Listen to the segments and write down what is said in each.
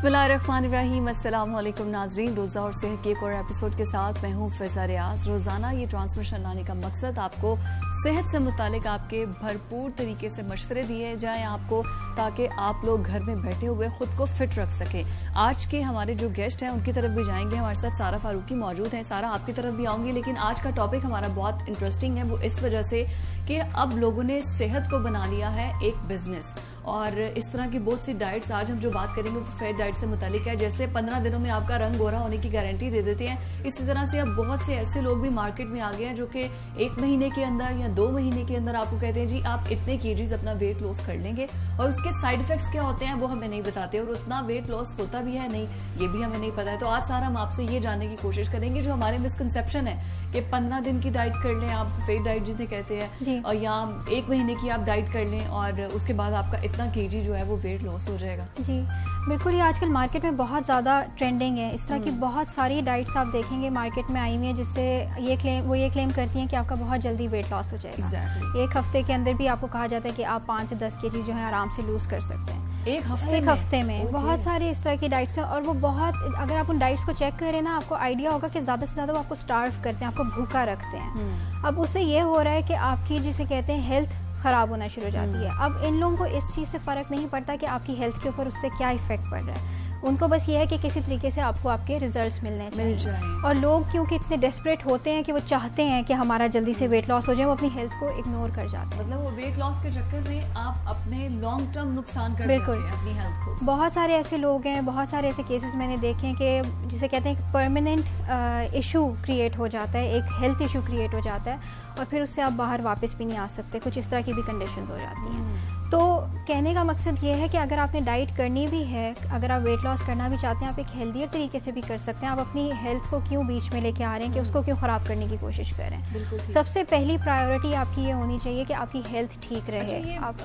बिस्मिल्लाहिर्रहमानिर्रहीम। अस्सलाम वालेकुम नाज़रीन, रोज़ा और सेहत के एक और एपिसोड के साथ मैं हूँ फ़िज़ा रियाज। रोज़ाना ये ट्रांसमिशन लाने का मकसद आपको सेहत से मुतालिक आपके भरपूर तरीके से मशवरे दिए जाएं आपको, ताकि आप लोग घर में बैठे हुए खुद को फिट रख सकें। आज के हमारे जो गेस्ट हैं उनकी तरफ भी जाएंगे। हमारे साथ सारा फारूकी मौजूद हैं। सारा आपकी तरफ भी आऊंगी, लेकिन आज का टॉपिक हमारा बहुत इंटरेस्टिंग है। वो इस वजह से कि अब लोगों ने सेहत को बना लिया है एक बिजनेस, और इस तरह की बहुत सी डाइट्स आज हम जो बात करेंगे वो फेयर डाइट से मुतालिक है। जैसे 15 दिनों में आपका रंग गोरा होने की गारंटी दे देते हैं, इसी तरह से अब बहुत से ऐसे लोग भी मार्केट में आ गए हैं जो कि 1 महीने के अंदर या 2 महीने के अंदर आपको कहते हैं जी आप इतने केजीज अपना वेट लॉस कर लेंगे, और उसके साइड इफेक्ट्स क्या होते हैं वो हमें नहीं बताते, और उतना वेट लॉस होता भी है नहीं ये भी हमें नहीं पता है। तो आज सारा हम आपसे ये जानने की कोशिश करेंगे जो हमारे मिसकंसेप्शन है कि 15 दिन की डाइट कर लें आप, फेयर डाइट जिसे कहते हैं, और या 1 महीने की आप डाइट कर लें और उसके बाद आपका इतना केजी जो है वो वेट लॉस हो जाएगा। जी बिल्कुल, ये आजकल मार्केट में बहुत ज़्यादा ट्रेंडिंग है। इस तरह की बहुत सारी डाइट्स आप देखेंगे मार्केट में आई हुई हैं, जिससे ये क्लेम करती हैं कि आपका बहुत जल्दी वेट लॉस हो जाएगा। एक हफ्ते के अंदर भी आपको कहा जाता है कि आप 5 से 10 केजी जो है आराम से लूज कर सकते हैं एक हफ्ते में। बहुत सारी इस तरह की डाइट्स हैं, और वो बहुत, अगर आप उन डाइट्स को चेक करें ना, आपको आइडिया होगा कि ज़्यादा से ज़्यादा वो आपको स्टार्व करते हैं, आपको भूखा रखते हैं। अब उससे ये हो रहा है कि आपकी जिसे कहते हैं हेल्थ खराब होना शुरू हो जाती है। अब इन लोगों को इस चीज़ से फ़र्क नहीं पड़ता कि आपकी हेल्थ के ऊपर उससे क्या इफेक्ट पड़ रहा है। उनको बस ये है कि किसी तरीके से आपको आपके रिजल्ट्स मिलने चाहिए। और लोग क्योंकि इतने डेस्परेट होते हैं कि वो चाहते हैं कि हमारा जल्दी से वेट लॉस हो जाए, वो अपनी हेल्थ को इग्नोर कर जाते हैं। मतलब वो वेट लॉस के चक्कर में आप अपने लॉन्ग टर्म नुकसान कर देते हैं अपनी हेल्थ को। बहुत सारे ऐसे लोग हैं, बहुत सारे ऐसे केसेस मैंने देखे हैं कि जिसे कहते हैं परमानेंट इशू क्रिएट हो जाता है, एक हेल्थ इशू क्रिएट हो जाता है, और फिर उससे आप बाहर वापस भी नहीं आ सकते। कुछ इस तरह की भी कंडीशंस हो जाती हैं। तो कहने का मकसद ये है कि अगर आपने डाइट करनी भी है, अगर आप वेट लॉस करना भी चाहते हैं, आप एक हेल्दियर तरीके से भी कर सकते हैं। आप अपनी हेल्थ को क्यों बीच में लेके आ रहे हैं कि उसको क्यों ख़राब करने की कोशिश कर रहे हैं। बिल्कुल। सबसे पहली प्रायोरिटी आपकी ये होनी चाहिए कि आपकी हेल्थ ठीक रहे। अच्छा, ये आप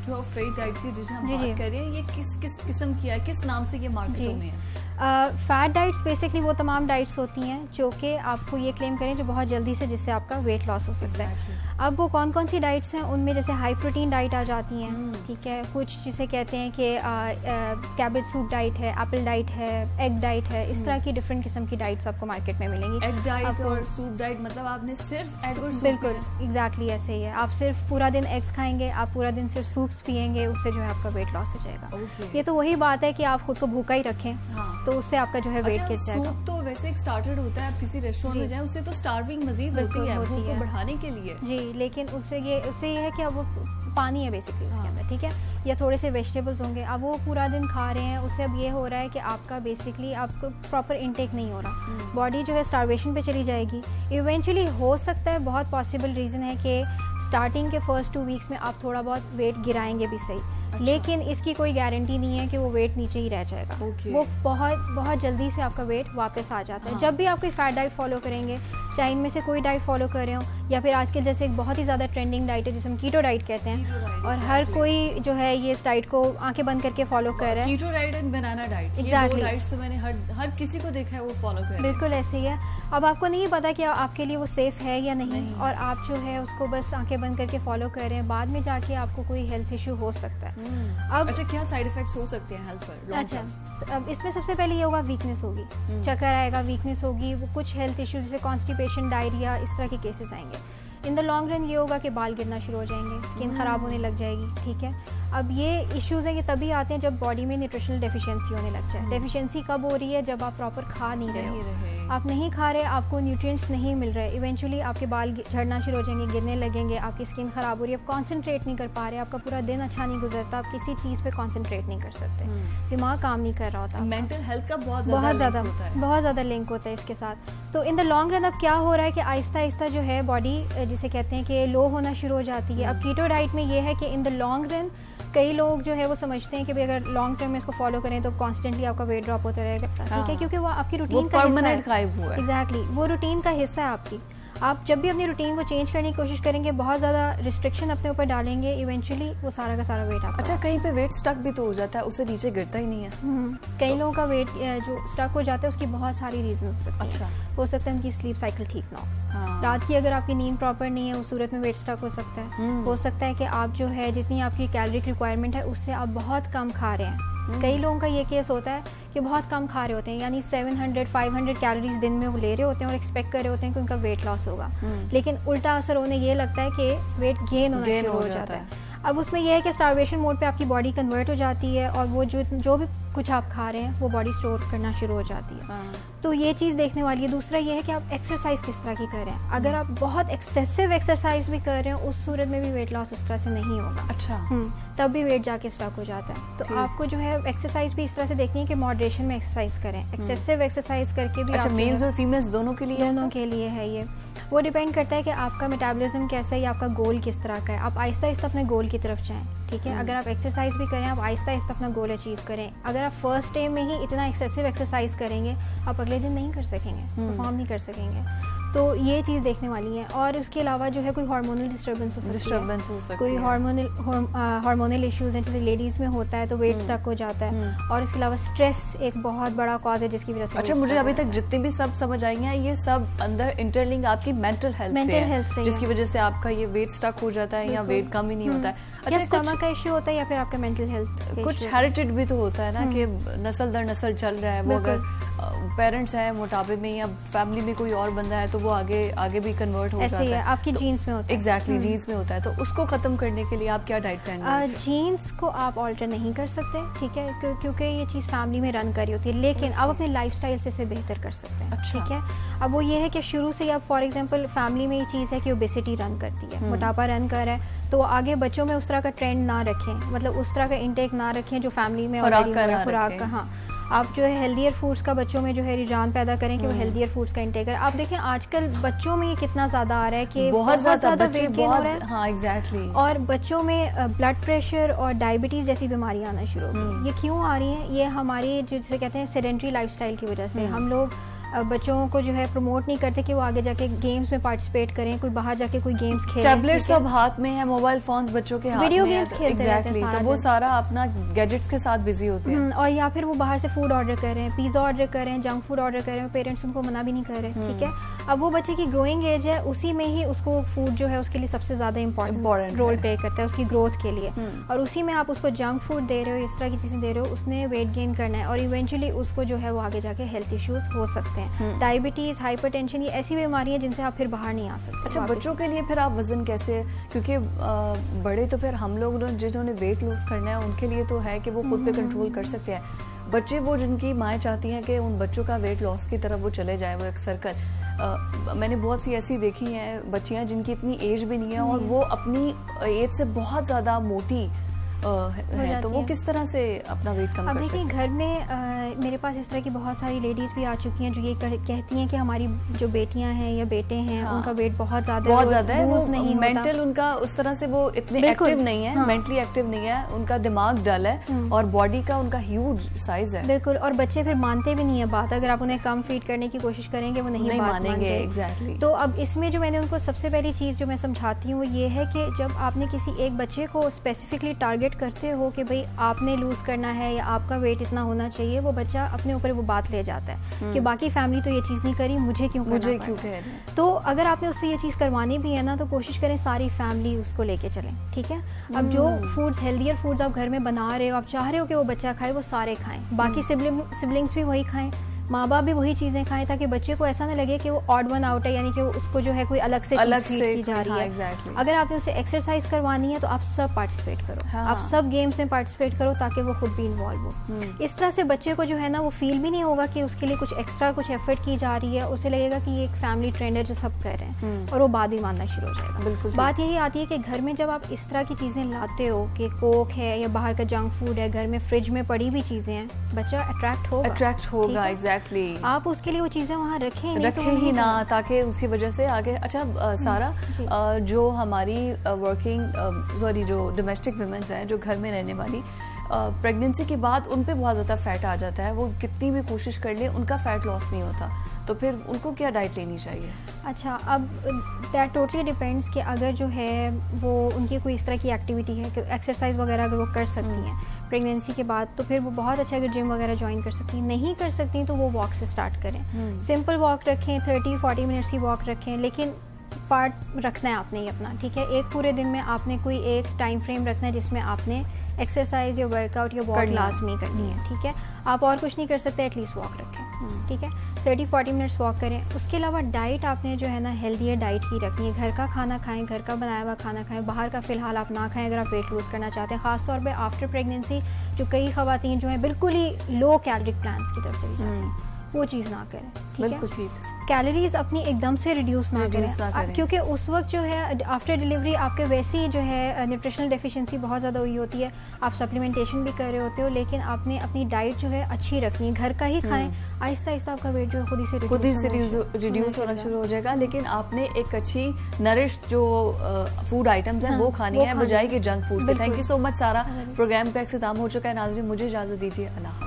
जो फेयर डाइट की जिसे हम बात कर रहे हैं, ये किस किस्म की है, किस नाम से ये मार्केटों में है? फैट डाइट्स बेसिकली वो तमाम डाइट्स होती हैं जो कि आपको ये क्लेम करें जो बहुत जल्दी से जिससे आपका वेट लॉस हो सकता है। अब वो कौन कौन सी डाइट्स हैं, उनमें जैसे हाई प्रोटीन डाइट आ जाती हैं, ठीक है। कुछ जिसे कहते हैं कि कैबेज सूप डाइट है, एप्पल डाइट है, एग डाइट है। इस तरह की डिफरेंट किस्म की डाइट्स आपको मार्केट में मिलेंगी। एग डाइट और सूप डाइट मतलब आपने सिर्फ एग और सूप? बिल्कुल एग्जैक्टली ऐसे ही है। आप सिर्फ पूरा दिन एग्स खाएंगे, आप पूरा दिन सिर्फ सूप्स पियेंगे, उससे जो है आपका वेट लॉस हो जाएगा। ये तो वही बात है कि आप खुद को भूखा ही रखें, तो उससे आपका जो है वेट गिर जाएगा। सूप तो वैसे एक स्टार्टर होता है, आप किसी रेस्टोरेंट में जाएं उससे तो स्टार्विंग मजीद होती है भूख को बढ़ाने के लिए। जी, लेकिन उससे ये है कि अब वो पानी है बेसिकली उसके अंदर, ठीक है, या थोड़े से वेजिटेबल्स होंगे। अब वो पूरा दिन खा रहे हैं, उससे अब ये हो रहा है कि आपका बेसिकली आपको प्रॉपर इनटेक नहीं हो रहा, बॉडी जो है स्टार्वेशन पे चली जाएगी। इवेंचुअली हो सकता है, बहुत पॉसिबल रीज़न है कि स्टार्टिंग के फर्स्ट 2 वीक्स में आप थोड़ा बहुत वेट गिराएंगे भी सही। अच्छा। लेकिन इसकी कोई गारंटी नहीं है कि वो वेट नीचे ही रह जाएगा। वो बहुत जल्दी से आपका वेट वापस आ जाता है। जब भी आप कोई फैट डाइट फॉलो करेंगे, चाहे इनमें से कोई डाइट फॉलो कर रहे हो, या फिर आजकल जैसे एक बहुत ही ज़्यादा ट्रेंडिंग डाइट है जिसे हम कीटो डाइट कहते हैं, और हर कोई जो है ये इस डाइट को आंखें बंद करके फॉलो कर रहा है। Keto diet and banana diet, ये दो डाइट्स तो मैंने हर किसी को देखा है वो फॉलो कर रहे हैं। बिल्कुल ऐसे ही है। अब आपको नहीं पता कि आपके लिए वो सेफ है या नहीं, और आप जो है उसको बस आंखें बंद करके फॉलो कर रहे हैं। बाद में जाके आपको कोई हेल्थ इशू हो सकता है। अब अच्छा, क्या साइड इफेक्ट्स हो सकते हैं हेल्थ पर? अच्छा, अब इसमें सबसे पहले ये होगा वीकनेस होगी, चक्कर आएगा, वीकनेस होगी, वो कुछ हेल्थ इश्यूज जैसे कॉन्स्टिपेशन, डायरिया, इस तरह के केसेस आएंगे। इन द लॉन्ग रन ये होगा कि बाल गिरना शुरू हो जाएंगे, स्किन ख़राब होने लग जाएगी, ठीक है। अब ये इश्यूज़ हैं, ये तभी आते हैं जब बॉडी में न्यूट्रिशनल डेफिशिएंसी होने लग जाए। डेफिशिएंसी कब हो रही है? जब आप प्रॉपर खा नहीं रहे हो, आप नहीं खा रहे, आपको न्यूट्रिएंट्स नहीं मिल रहे, इवेंचुअली आपके बाल झड़ना शुरू हो जाएंगे, गिरने लगेंगे, आपकी स्किन ख़राब हो रही है, आप कॉन्सेंट्रेट नहीं कर पा रहे, आपका पूरा दिन अच्छा नहीं गुजरता, आप किसी चीज़ पे कॉन्सेंट्रेट नहीं कर सकते, दिमाग काम नहीं कर रहा होता। मेंटल हेल्थ का बहुत ज़्यादा लिंक होता है इसके साथ। तो इन द लॉन्ग रन अब क्या हो रहा है कि आहिस्ता आहिस्ता जो है बॉडी जिसे कहते हैं कि लो होना शुरू हो जाती है। अब कीटो डाइट में ये है कि इन द लॉन्ग रन कई लोग जो है वो समझते हैं कि भाई अगर लॉन्ग टर्म में इसको फॉलो करें तो कॉन्स्टेंटली आपका वेट ड्रॉप होता रहेगा, ठीक है, क्योंकि वो आपकी रूटीन का हिस्सा है। एग्जैक्टली, वो रूटीन का हिस्सा है आपकी। आप जब भी अपनी रूटीन को चेंज करने की कोशिश करेंगे, बहुत ज़्यादा रिस्ट्रिक्शन अपने ऊपर डालेंगे, इवेंचुअली वो सारा का सारा वेट आपका। अच्छा, कहीं पे वेट स्टक भी तो हो जाता है, उससे नीचे गिरता ही नहीं है। कई लोगों का वेट जो स्टक हो जाता है उसकी बहुत सारी रीजन हो सकती है। अच्छा, हो सकता है उनकी स्लीप साइकिल ठीक ना हो, रात की अगर आपकी नींद प्रॉपर नहीं है उस सूरत में वेट स्टक हो सकता है। हो सकता है कि आप जो है जितनी आपकी कैलोरी रिक्वायरमेंट है उससे आप बहुत कम खा रहे हैं, कई लोगों का ये केस होता है कि बहुत कम खा रहे होते हैं, यानी 700-500 कैलोरीज दिन में वो ले रहे होते हैं और एक्सपेक्ट कर रहे होते हैं कि उनका वेट लॉस होगा, लेकिन उल्टा असर उन्हें ये लगता है कि वेट गेन होना शुरू हो जाता है। अब उसमें यह है कि स्टार्वेशन मोड पे आपकी बॉडी कन्वर्ट हो जाती है और वो जो भी कुछ आप खा रहे हैं वो बॉडी स्टोर करना शुरू हो जाती है। तो ये चीज़ देखने वाली है। दूसरा ये है कि आप एक्सरसाइज किस तरह की कर रहे हैं। अगर आप बहुत एक्सेसिव एक्सरसाइज भी कर रहे हैं उस सूरत में भी वेट लॉस उस तरह से नहीं होगा। अच्छा। तब भी वेट जाके स्टक हो जाता है। तो आपको जो है एक्सरसाइज भी इस तरह से देखनी है कि मॉडरेशन में एक्सरसाइज करें। एक्सेसिव एक्सरसाइज करके भी अच्छा, मेल्स और फीमेल्स दोनों के लिए? दोनों के लिए है ये। वो डिपेंड करता है कि आपका मेटाबॉलिज्म कैसा है या आपका गोल किस तरह का है। आप आहिस्ता आहिस्ता अपने गोल की तरफ जाएं, ठीक है। अगर आप एक्सरसाइज भी करें, आप आहिस्ता आहिस्ता अपना गोल अचीव करें। अगर आप फर्स्ट डे में ही इतना एक्सेसिव एक्सरसाइज करेंगे आप अगले दिन नहीं कर सकेंगे, परफॉर्म नहीं कर सकेंगे। तो ये चीज़ देखने वाली है। और उसके अलावा जो है कोई हार्मोनल डिस्टर्बेंस हो सकती है, कोई हार्मोनल इश्यूज हैं, जैसे लेडीज़ में होता है तो वेट स्टक हो जाता है। और इसके अलावा स्ट्रेस एक बहुत बड़ा कॉज है जिसकी वजह से। अच्छा, मुझे अभी तक जितने भी सब समझ आई हैं ये सब अंदर इंटरलिंक आपकी मेंटल हेल्थ से जिसकी वजह से आपका ये वेट स्टक हो जाता है या वेट कम ही नहीं होता है। अच्छा, स्टमक का इश्यू होता है या फिर आपका मेंटल हेल्थ कुछ हेरिटेड भी तो होता है ना कि नस्ल दर नस्ल चल रहा है। वो अगर पेरेंट्स हैं मोटापे में या फैमिली में कोई और बंदा है तो वो आगे भी कन्वर्ट हो जाता है। आपकी जीन्स में होता है। एग्जैक्टली, जीन्स में होता है। तो उसको खत्म करने के लिए आप क्या डाइट प्लान करें? जीन्स को आप ऑल्टर नहीं कर सकते, ठीक है, क्योंकि ये चीज़ फैमिली में रन कर रही होती है, लेकिन आप अपने लाइफस्टाइल से इसे बेहतर कर सकते हैं। ठीक है। अब वो ये है कि शुरू से आप फॉर एग्जांपल फैमिली में ये चीज़ है कि ओबेसिटी रन करती है, मोटापा रन कर रहा है, तो आगे बच्चों में उस तरह का ट्रेंड ना रखें, मतलब उस तरह का इंटेक ना रखें जो फैमिली में खुराक का। हाँ, आप जो है हेल्दियर फूड्स का बच्चों में जो है रुझान पैदा करें कि वो हेल्दियर फूड्स का इंटेक करें। आप देखें आजकल बच्चों में ये कितना ज्यादा आ रहा है कि बहुत ज्यादा वेट गेन हो रहा है। हाँ, एग्जैक्टली। और बच्चों में ब्लड प्रेशर और डायबिटीज जैसी बीमारियां आना शुरू हो गई। ये क्यों आ रही हैं? ये हमारी जिसे कहते हैं सेडेंट्री लाइफस्टाइल की वजह से। हम लोग बच्चों को जो है प्रमोट नहीं करते कि वो आगे जाके गेम्स में पार्टिसिपेट करें, कोई बाहर जाके कोई गेम्स खेले। टैबलेट्स सब हाथ में है, मोबाइल फोन्स बच्चों के हाथ में, वीडियो गेम्स खेलते रहते हैं, तो वो सारा अपना गैजेट्स के साथ बिजी होते हैं। और या फिर वो बाहर से फूड ऑर्डर कर रहे हैं, पिज्जा ऑर्डर कर रहे हैं, जंक फूड ऑर्डर कर रहे हैं, पेरेंट्स उनको मना भी नहीं कर रहे। ठीक है। अब वो बच्चे की ग्रोइंग एज है, उसी में ही उसको फूड जो है उसके लिए सबसे ज्यादा इम्पोर्टेंट रोल प्ले करता है उसकी ग्रोथ के लिए। और उसी में आप उसको जंक फूड दे रहे हो, इस तरह की चीजें दे रहे हो, उसने वेट गेन करना है और इवेंचुअली उसको जो है वो आगे जाके हेल्थ इश्यूज हो सकते हैं। डायबिटीज, हाइपरटेंशन, ये ऐसी बीमारियां जिनसे आप फिर बाहर नहीं आ सकते। अच्छा, बच्चों के लिए फिर आप वजन कैसे? क्योंकि बड़े तो फिर हम लोग जिन्होंने वेट लॉस करना है उनके लिए तो है कि वो खुद पे कंट्रोल कर सकते हैं। बच्चे वो जिनकी माएँ चाहती हैं कि उन बच्चों का वेट लॉस की तरफ वो चले जाए, वो एक सर्कल। मैंने बहुत सी ऐसी देखी हैं बच्चियां जिनकी इतनी एज भी नहीं है और वो अपनी एज से बहुत ज्यादा मोटी है, तो वो किस तरह से अपना वेट कम कर सकती हैं? घर में मेरे पास इस तरह की बहुत सारी लेडीज भी आ चुकी हैं जो ये कहती हैं कि हमारी जो बेटियां हैं या बेटे हैं उनका वेट बहुत ज्यादा है, वो नहीं मेंटल उनका उस तरह से वो इतने एक्टिव नहीं है, मेंटली एक्टिव नहीं है, उनका दिमाग डल है और बॉडी का उनका ह्यूज साइज है। बिल्कुल। और बच्चे फिर मानते भी नहीं है बात। अगर आप उन्हें कम फीड करने की कोशिश करेंगे वो नहीं मानेंगे। एग्जैक्टली। तो अब इसमें जो मैंने उनको सबसे पहली चीज जो मैं समझाती हूँ वो ये है कि जब आपने किसी एक बच्चे को स्पेसिफिकली टारगेट करते हो कि भाई आपने लूज करना है या आपका वेट इतना होना चाहिए, वो बच्चा अपने ऊपर वो बात ले जाता है कि बाकी फैमिली तो ये चीज नहीं करी, मुझे क्यों कह रहे हैं। तो अगर आपने उससे ये चीज करवानी भी है ना तो कोशिश करें सारी फैमिली उसको लेके चलें। ठीक है। अब जो फूड्स, हेल्दियर फूड्स आप घर में बना रहे हो, आप चाह रहे हो कि वो बच्चा खाए, वो सारे खाएं, बाकी सिबलिंग्स भी वही खाएं, माँ बाप भी वही चीजें खाएं, ताकि बच्चे को ऐसा ना लगे कि वो ऑड वन आउट है, यानी कि उसको जो है कोई अलग से की जा रही है। exactly. अगर आपने उसे एक्सरसाइज करवानी है तो आप सब पार्टिसिपेट करो। हाँ. आप सब गेम्स में पार्टिसिपेट करो ताकि वो खुद भी इन्वॉल्व हो। इस तरह से बच्चे को जो है ना वो फील भी नहीं होगा कि उसके लिए कुछ एक्स्ट्रा कुछ एफर्ट की जा रही है, उसे लगेगा कि ये एक फैमिली ट्रेंड है जो सब कर रहे हैं और वो बात भी मानना शुरू हो जाएगा। बिल्कुल। बात यही आती है कि घर में जब आप इस तरह की चीजें लाते हो कि कोक है या बाहर का जंक फूड है, घर में फ्रिज में पड़ी हुई चीजें हैं, बच्चा अट्रैक्ट होगा। एग्जैक्टली। आप उसके लिए वो चीजें वहाँ रखें ही ना, ताकि उसी वजह से आगे। अच्छा सारा, जो हमारी जो डोमेस्टिक वुमेन्स हैं जो घर में रहने वाली, प्रेगनेंसी के बाद उन पे बहुत ज़्यादा फैट आ जाता है, वो कितनी भी कोशिश कर ले उनका फैट लॉस नहीं होता, तो फिर उनको क्या डाइट लेनी चाहिए? अच्छा, अब दैट टोटली डिपेंड्स कि अगर जो है वो उनकी कोई इस तरह की एक्टिविटी है कि एक्सरसाइज वगैरह अगर वो कर सकती हैं प्रेगनेंसी के बाद तो फिर वो बहुत अच्छा, अगर जिम वगैरह ज्वाइन कर सकती हैं। नहीं कर सकती तो वो वॉक से स्टार्ट करें। सिंपल वॉक रखें, 30-40 मिनट्स की वॉक रखें, लेकिन पार्ट रखना है आपने ही अपना। ठीक है। एक पूरे दिन में आपने कोई एक टाइम फ्रेम रखना है जिसमें आपने एक्सरसाइज या वर्कआउट या वॉक लाजमी करनी है, ठीक है। आप और कुछ नहीं कर सकते, एटलीस्ट वॉक रखें, ठीक है। 30-40 मिनट्स वॉक करें। उसके अलावा डाइट आपने जो है ना हेल्दी डाइट ही रखनी है। घर का खाना खाएं, घर का बनाया हुआ खाना खाएं, बाहर का फिलहाल आप ना खाएं अगर आप वेट लूज़ करना चाहते हैं। खासतौर पे आफ्टर प्रेगनेंसी जो कई ख़वातीन जो है बिल्कुल ही लो कैलोरिक प्लान्स की तरफ चली जाती हैं, वो चीज़ ना करें, ठीक है। कैलोरीज अपनी एकदम से रिड्यूस ना करें, क्योंकि उस वक्त जो है आफ्टर डिलीवरी आपके वैसे ही जो है न्यूट्रिशनल डेफिशिएंसी बहुत ज़्यादा हुई होती है, आप सप्लीमेंटेशन भी कर रहे होते हो, लेकिन आपने अपनी डाइट जो है अच्छी रखनी है, घर का ही खाएं। आहिस्ता आहिस्ता आपका वेट जो है खुद ही से रिड्यूस होना शुरू हो जाएगा। लेकिन आपने एक अच्छी नरिश्ड जो फूड आइटम्स हैं वो खानी है, बजाय कि जंक फूड के। थैंक यू सो मच सारा। प्रोग्राम का इख्तिताम हो चुका है नाज़रीन, मुझे इजाज़त दीजिए। अल्लाह।